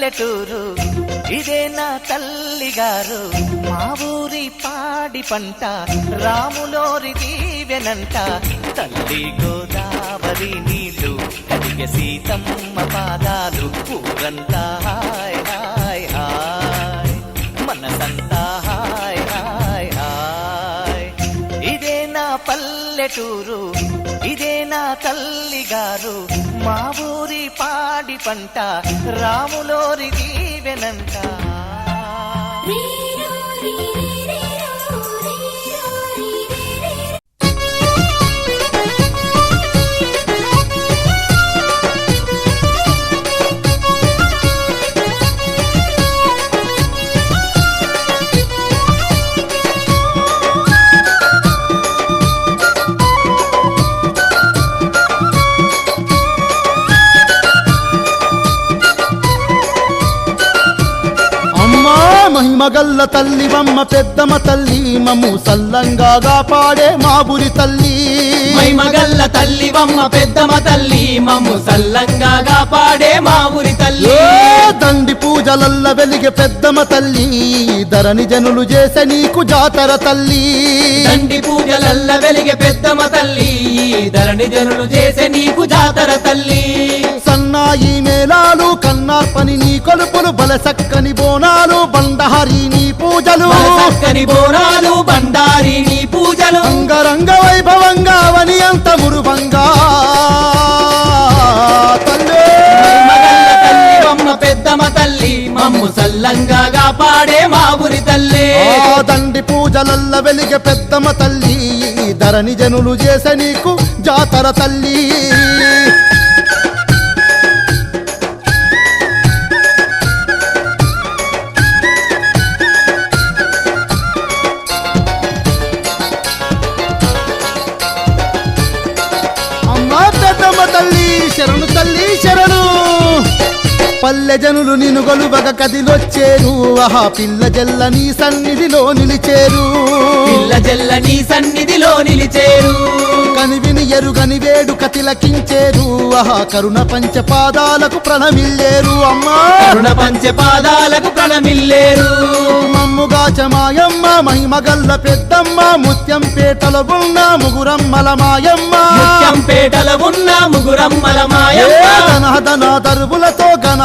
పల్లెటూరు ఇదే నా తల్లిగారు మా ఊరి పాడి పంట రాములోరి దీవెనంట తల్లి గోదావరి నీళ్ళు కడిగే సీతమ్మ పాదాలు ఊరంతా హాయ్ హాయ్ హాయ్ మనసంతా హాయ్ హాయ్ హాయ్ ఇదే నా పల్లెటూరు ఇదే నా తల్లిగారు మా ఊరి పాడి పంట రాములోరి దీవెనంట మహిమగల్ల తల్లివమ్మ పెద్దమ్మ తల్లి మమ్ము సల్లంగా పాడే మా బురి తల్లి మహిమగల్ల తల్లివమ్మ పెద్దమ్మ తల్లి మమ్ము సల్లంగా పాడే మా ఊరి తల్లి దండి పూజలల్ల వెలిగే పెద్దమ్మ తల్లి ధరణి జనులు చేసే నీకు జాతర తల్లి దండి పూజలల్ల వెలిగే పెద్దమ్మ తల్లి ధరణి జనులు చేసే నీకు జాతర తల్లి సన్నాయి మేళాలు కన్నార్పని నీ కొలుపులు బలసక్కని బోనాలు బండహరి నీ పూజలు చక్కని బోనాలు బండారి నీ పూజలు అంగరంగ వైభవంగా వని అంత మురువంగా తల్లి తల్లివమ్మ పెద్దమ్మ తల్లి మమ్ము సల్లంగా పాడే మా ఊరి తల్లి దండి పూజలల్ల వెలిగే పెద్దమ్మ తల్లి ధరణి జనులు చేసే నీకు జాతర తల్లి తల్లి శరణు తల్లి శరణు పల్లె జనులు నిన్ను గొలువగ కదిలొచ్చేరు ఆహా పిల్ల జల్ల నీ సన్నిధిలో నిలిచేరు పిల్ల జల్ల నీ సన్నిధిలో నిలిచేరు కనివిని ఎరుగని వేడుక తిలకించేరు ఆహా కరుణ పంచపాదాలకు ప్రణమిల్లేరు అమ్మా కరుణ పంచపాదాలకు ప్రణమిల్లేరు మమ్ముగాచ మాయమ్మ మహిమగల్ల పెద్దమ్మ ముత్యం పేటలో ఉన్న ముగురమ్మల మాయమ్మ ముత్యం పేటలో ఉన్న ముగురమ్మల మాయమ్మ ధన దరువులతో గణ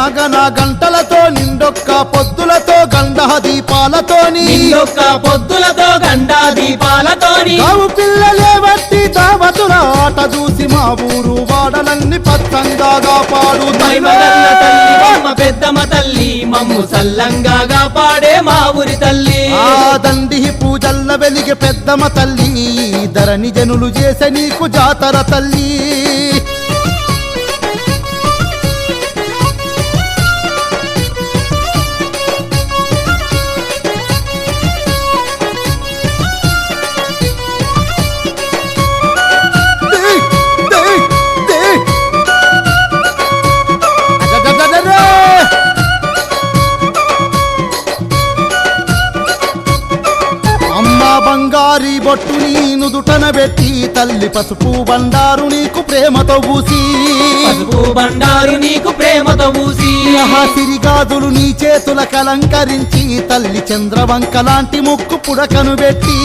గంటలతో నిండొక్క పొద్దులతో గండ దీపాలతోని నిండొక్క పొద్దులతో గండ దీపాలతోని గావు పిల్లలే వట్టి దావతుల ఆట చూసి మా ఊరు వాడలన్నీ పచ్చంగా పాడు మహిమగల్ల తల్లివమ్మ పెద్దమ్మ తల్లి మమ్ము సల్లంగా పాడే మా ఊరి తల్లి ఆ దండి పూజల్ల వెలిగే పెద్దమ్మ తల్లి ధరణి జనులు చేసే నీకు జాతర తల్లి బంగారి బొట్టు నీ నుదుటన పెట్టి తల్లి పసుపు బండారు నీకు ప్రేమతో పూసి పసుపు బండారు నీకు ప్రేమతో పూసి సిరిగాజులు నీ చేతుల కలంకరించి తల్లి చంద్రవంక లాంటి ముక్కు పుడకను పెట్టి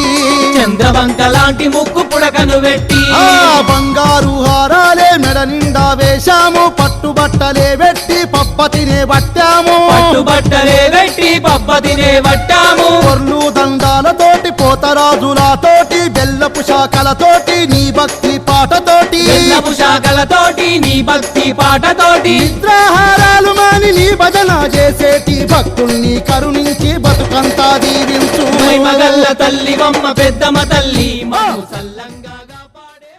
చంద్రవంక లాంటి ముక్కు పుడకను పెట్టి ఆ బంగారు హారాలే మెడ నిండా వేశాము పట్టుబట్టలే పెట్టి పప్పతినే పట్టాము పట్టుబట్టలే పెట్టి పప్పతినే పట్టాము పొర్లు దండాలతోటి పోతరాజులతోటి బెల్లపు శాఖలతోటి నీ భక్తి పాటతోటి బెల్లపు శాఖలతోటి నీ భక్తి పాటతోటి నిద్రాహారాలు మాని నీ భజన చేసేటి భక్తుల్ని కరుణించి బతుకంతా దీవించు మహిమగల్ల తల్లివమ్మ పెద్దమ్మ తల్లి మమ్ము సల్లంగా పాడే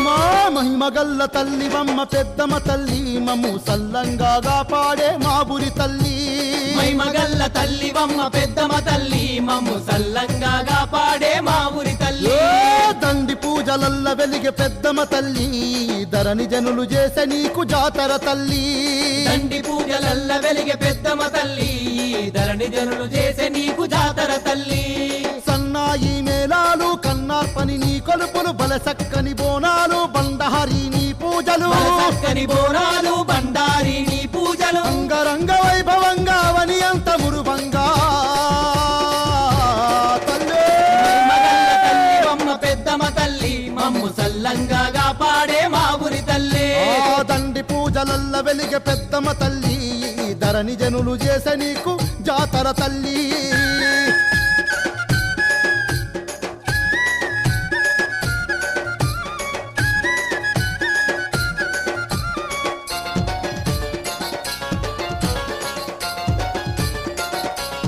మా మహిమగల్ల తల్లివమ్మ పెద్దమ్మ తల్లి మమ్ము సల్లంగా పాడే మా బురి తల్లి మహిమగల్ల తల్లివమ్మ పెద్దమ్మ తల్లి మమ్ము సల్లంగా పాడే మా పూజలల్ల వెలిగే పెద్దమ్మ తల్లి ధరణి జనులు చేసే నీకు జాతర తల్లి దండి పూజలల్ల వెలిగే పెద్దమ్మ తల్లి ధరణి జనులు చేసే నీకు జాతర తల్లి సన్నాయి మేళాలు కన్నార్పని నీ కొలుపులు బలసక్కని బోనాలు బండహరి నీ పూజలు చక్కని బోనాలు బండారి నీ పూజలు అంగరంగ వైభవంగా వని అంత మురుభంగా తల్లే మగల్ల తల్లి అమ్మ పెద్దమ్మ తల్లి మమ్ము సల్లంగా పాడే మా ఊరి తల్లి ఆ దండి పూజలల్ల వెలిగే పెద్దమ్మ తల్లి ధరణి జనులు చేసే నీకు జాతర తల్లి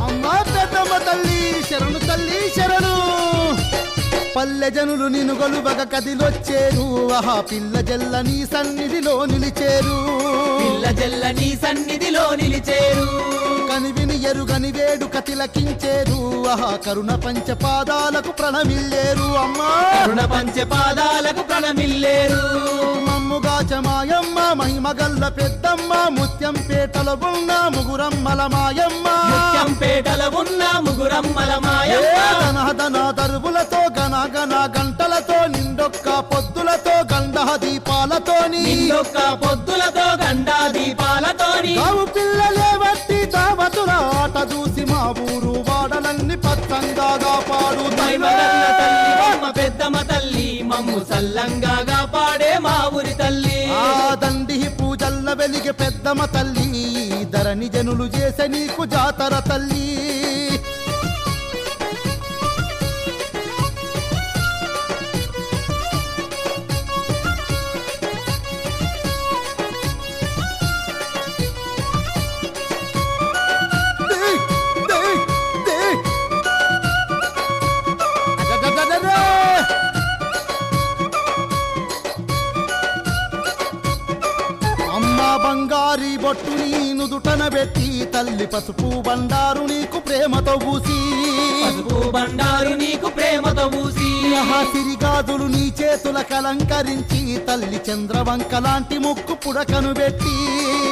అమ్మా పెద్దమ్మ తల్లి శరణు తల్లి శరణు పల్లె జనులు నిన్ను గొలువగ కదిలొచ్చేరు ఆహా పిల్ల జల్ల నీ సన్నిధిలో నిలిచేరు పిల్ల జల్ల నీ సన్నిధిలో నిలిచేరు కనివిని ఎరుగని వేడుక తిలకించేరు ఆహా కరుణ పంచపాదాలకు ప్రణమిల్లేరు అమ్మా కరుణ పంచపాదాలకు ప్రణమిల్లేరు మమ్ముగా చమాయమ్మ మహిమగల్ల పెద్దమ్మ ముత్యం పేటలో ఉన్న ముగురమ్మల మాయమ్మ ముత్యంపేటల ఉన్న ముగురమ్మల మాయమ్మ ధన దరువులతో గన గంటలతో నిండొక్క పొద్దులతో గండ దీపాలతోని నిన్నొక్క పొద్దులతో గండా దీపాలతోని కావు పిల్లలే వట్టి దావతుల ఆట చూసి మా ఊరు వాడలన్నీ పచ్చంగా పాడు మహిమగల్ల తల్లి అమ్మ పెద్దమ్మ తల్లి మమ్ము సల్లంగా పాడే మా ఊరి తల్లి ఆ దండి పూజల్ల వెలిగే పెద్దమ్మ తల్లి ధరణి జనులు చేసే నీకు జాతర తల్లి అమ్మా బంగారి బొట్టు నీ నుదుటన పెట్టి తల్లి పసుపు బండారు నీకు ప్రేమతో పూసి పసుపు బండారు నీకు ప్రేమతో పూసి సిరిగాదులు నీ చేతుల కలంకరించి తల్లి చంద్రవంక లాంటి ముక్కు పుడకను పెట్టి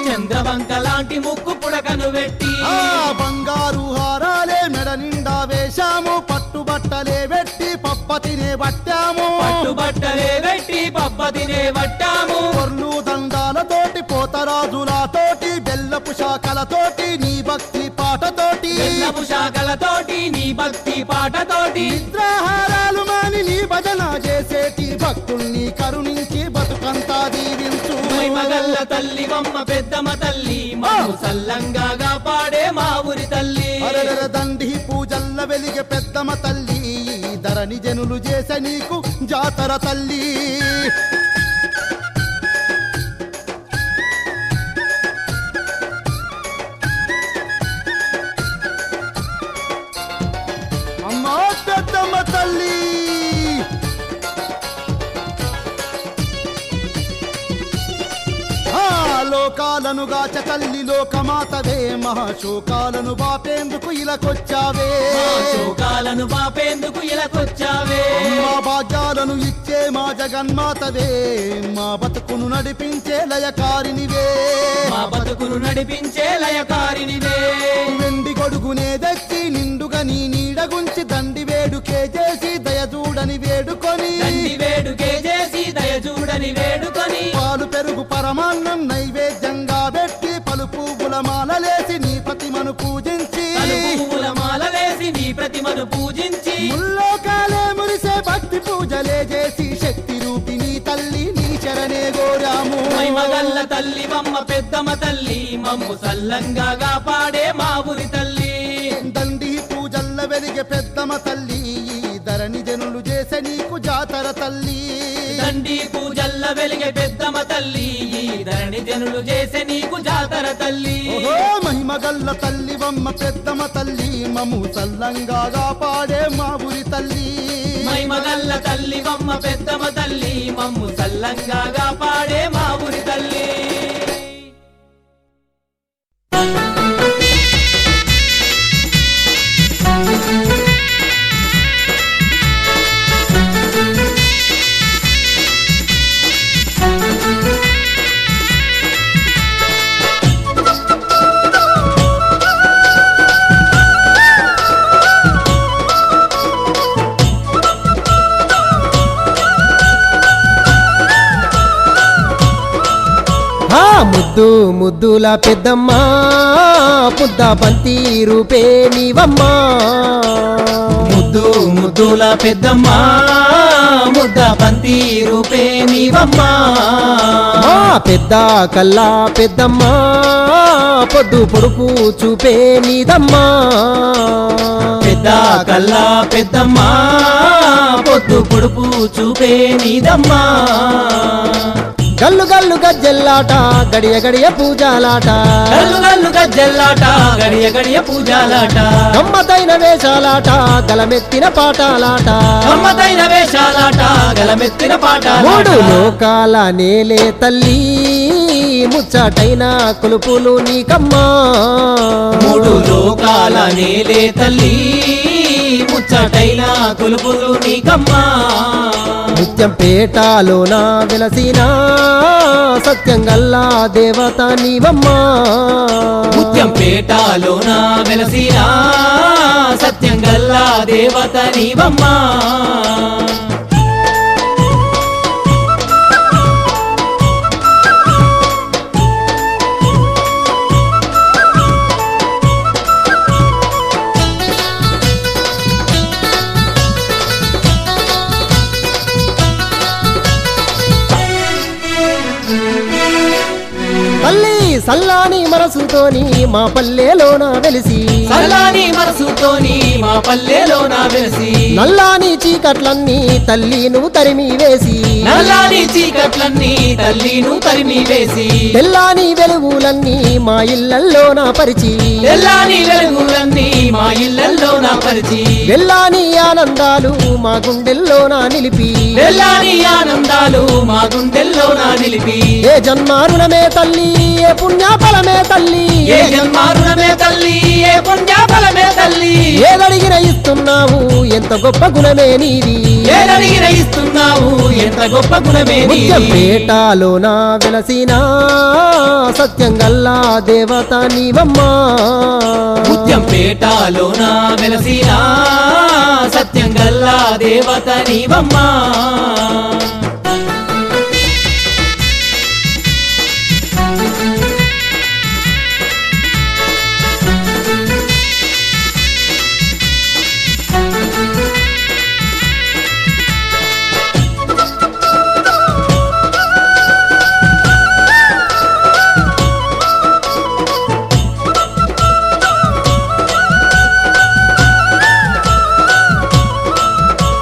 చంద్రవంక లాంటి ముక్కు పుడకను పెట్టి ఆ బంగారు హారాలే మెడ నిండా వేశాము పట్టుబట్టలే పెట్టి పప్పతినే పట్టాము పట్టుబట్టలే పెట్టి పబ్బతినే పట్టాము కొర్లు దండాలతోటి పోతరాజులతోటి బెల్లపు శాఖలతోటి నీ భక్తి పాటతోటి బెల్లపు శాఖలతోటి నీ భక్తి పాటతోటి నిద్రాహారాలు మాని నీ భజన చేసేటి భక్తుల్ని కరుణించి బతుకంతా దీవించు మహిమగల్ల తల్లి అమ్మ పెద్దమ్మ తల్లి మమ్ము సల్లంగా పాడే మా ఊరి తల్లి అరెరెర దండి పూజల్ల వెలిగే పెద్దమ్మ తల్లి ధరణి జనులు చేసే నీకు జాతర తల్లి అమ్మా పెద్దమ్మ తల్లి లోకాలను గాచ తల్లి లోకమాతవే మహాశోకాలను బాపేందుకు ఇలాకొచ్చావే మా శోకాలను బాపేందుకు ఇలాకొచ్చావే మా భాగ్యాలను ఇచ్చే మా జగన్మాతవే మా బతుకును నడిపించే లయకారినివే మా బతుకును నడిపించే లయకారినివే వెండి గొడుగునే దచ్చి నిండుగా నీ నీడగుంచి దండి వేడుకే చేసి దయచూడని వేడుకొని దండి వేడుకే చేసి దయచూడని వేడుకొని పాలు పెరుగు పరమాన్నం నైవేద్యంగా పెట్టి పలు పువ్వుల మాలలేసి నీ ప్రతిమను పూజించి పువ్వుల మాలలేసి నీ ప్రతిమను పూజించి ముల్లోకాలే మురిసే భక్తి పూజలే చేసి శక్తి రూపిణి తల్లి నీ శరణే గోరాము మహిమగల్ల తల్లి అమ్మ పెద్దమ్మ తల్లి మమ్ము సల్లంగా పాడే మా ఊరి తల్లి దండి పూజల్ల వెలిగే పెద్దమ్మ తల్లి ధరణి జనులు చేసే నీకు జాతర తల్లి దండి పూజల్ల వెలిగే పెద్దమ్మ తల్లి ధరణి జనులు చేసే నీకు జాతర తల్లి ఓహో మహిమగల్ల తల్లి వమ్మ పెద్దమ్మ తల్లి మము సల్లంగా పాడే మా ఊరి తల్లి మహిమగల్ల తల్లి అమ్మ పెద్దమ్మ తల్లి మమ్ము సల్లంగా పాడే మా ఊరి తల్లి ముద్దు ముద్దుల పెద్దమ్మ పుద్ద బంతి రూపే నీవమ్మా ముద్దు ముద్దుల పెద్దమ్మ ముద్ద బంతి రూపే నీవమ్మా మా పెద్ద కల్లా పెద్దమ్మ పొద్దు పొడుపు చూపే నీదమ్మా పెద్ద కల్లా పెద్దమ్మ పొద్దు పొడుపు చూపే నీదమ్మా గల్లు గల్లు గజ్జెల్లాట గడియ గడియ పూజాలాట గల్లు గల్లు గజ్జెల్లాట గడియ గడియ పూజాలాట గమ్మతైన వేషాలాట గలమెత్తిన పాటాలాట గమ్మతైన వేషాలాట గలమెత్తిన పాటాలాట మూడు లోకాల నేలే తల్లి ముచ్చటైన కొలుపులు నీకమ్మా మూడు లోకాల నేలే తల్లి ముచ్చటైన కొలుపులు నీకమ్మా నిత్యం పేటాలోన వెలసిన సత్యం గల్లా దేవత నీవమ్మా నిత్యం పేటాలోన వెలసిన సత్యం గల్లా దేవత నీవమ్మా తల్లి సల్లాని మనసుతోని మా పల్లెలోన వెలిసి సల్లాని మనసుతోని మా పల్లెలోన వెలిసి నల్లాని చీకట్లన్నీ తల్లి నువ్వు తరిమి వేసి నల్లాని చీకట్లన్నీ తల్లి నువ్వు తరిమి వేసి తెల్లాని వెలుగులన్నీ మా ఇళ్ళల్లోన పరిచి తెల్లాని వెలుగులన్నీ మా ఇళ్ళల్లోన పరిచి వెళ్ళాని ఆనందాలు మా గుండెల్లోన నిలిపి వెళ్ళాని ఆనందాలు మా గుండెల్లోన నిలిపి ఏ జన్మారుణమే తల్లి ఏ పుణ్యాఫలమే తల్లి ఏ జన్మారుణమే తల్లి ఏ పుణ్యాఫలమే తల్లి ఏదడిగిన ఇస్తున్నావు ఎంత గొప్ప గుణమే నీది ఏదడిగిన ఇస్తున్నావు ఎంత గొప్ప గుణమే నీది పేటాలోన వెలసిన సత్యం గల్లా దేవత నీవమ్మా ముత్యం పేటాలోన వెలసిన సత్యం గల్లా దేవత నీవమ్మా